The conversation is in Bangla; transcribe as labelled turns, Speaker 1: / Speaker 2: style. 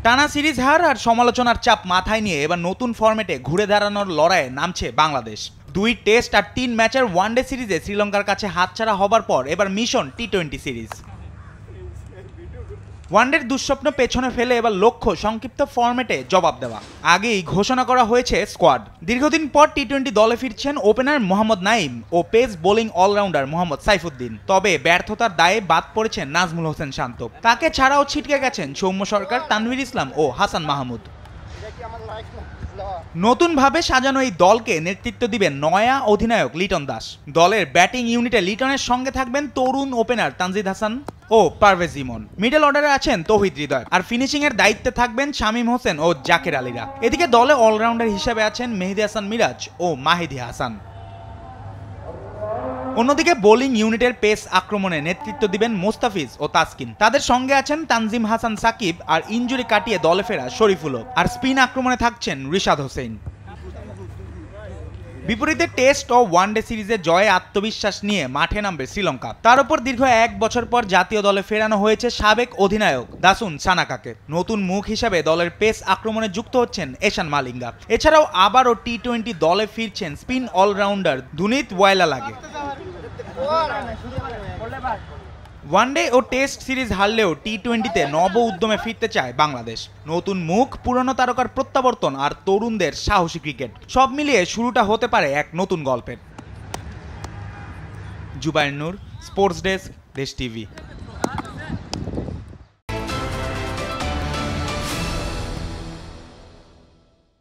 Speaker 1: টানা সিরিজ হার আর সমালোচনার চাপ মাথায় নিয়ে এবার নতুন ফরম্যাটে ঘুরে দাঁড়ানোর লড়াইয়ে নামছে বাংলাদেশ। 2 টেস্ট আর 3 ম্যাচের ওয়ানডে সিরিজে শ্রীলঙ্কার কাছে হাতছাড়া হবার পর এবার মিশন টি-20 সিরিজ। ওয়ানডের দুঃস্বপ্ন পেছনে ফেলে এবার লক্ষ্য সংক্ষিপ্ত ফরম্যাটে জবাব দেওয়া। আগেই ঘোষণা করা হয়েছে স্কোয়াড। দীর্ঘদিন পর টি-20 দলে ফিরছেন ওপেনার মোহাম্মদ নাইম ও pace bowling allrounder Mohammad Saifuddin. তবে ব্যর্থতার দায়ে বাদ পড়েছেন নাজমুল হোসেন শান্ত। তাকে ছাড়াও ছিটকে গেছেন সৌম্য সরকার, তানভীর ইসলাম ও হাসান মাহমুদ। নতুনভাবে সাজানো এই দলকে নেতৃত্ব দিবেন নয়া অধিনায়ক লিটন দাস। দলের ব্যাটিং ইউনিটে লিটনের সঙ্গে থাকবেন তরুণ ওপেনার তানজিদ হাসান ও পারভেজ ইমন। মিডল অর্ডারে আছেন তৌহিদ হৃদয়, আর ফিনিশিং এর দায়িত্বে থাকবেন শামীম হোসেন ও জাকের আলীরা। এদিকে দলে অলরাউন্ডার হিসেবে আছেন মেহেদী হাসান মিরাজ ও মাহিদি হাসান। অন্যদিকে বোলিং ইউনিটের পেস আক্রমণে নেতৃত্ব দিবেন মোস্তাফিজ ও তাসকিন। তাদের সঙ্গে আছেন তানজিম হাসান সাকিব আর ইনজুরি কাটিয়ে দলে ফেরা শরীফুলও। আর স্পিন আক্রমণে থাকছেন রিশাদ হোসেন। বিপরীতে টেস্ট ও ওয়ানডে সিরিজে জয়ে আত্মবিশ্বাস নিয়ে মাঠে নামবে শ্রীলঙ্কা। তার উপর দীর্ঘ 1 বছর পর জাতীয় দলে ফেরানো হয়েছে সাবেক অধিনায়ক দাসুন সানাকাকে। নতুন মুখ হিসাবে দলের পেস আক্রমণে যুক্ত হচ্ছেন এশান মালিঙ্গা। এছাড়াও আবারও টি-20 দলে ফিরছেন স্পিন অলরাউন্ডার দুনিত ওয়াইলালাগে। ওয়ানডে ও টেস্ট সিরিজ হারলেও টি-20তে নব উদ্যমে ফিরতে চায় বাংলাদেশ। নতুন মুখ, পুরনো তারকার প্রত্যাবর্তন আর তরুণদের সাহসী ক্রিকেট, সব মিলিয়ে শুরুটা হতে পারে এক নতুন গল্পের। জুবায়ের নূর, স্পোর্টস ডেস্ক, দেশ টিভি।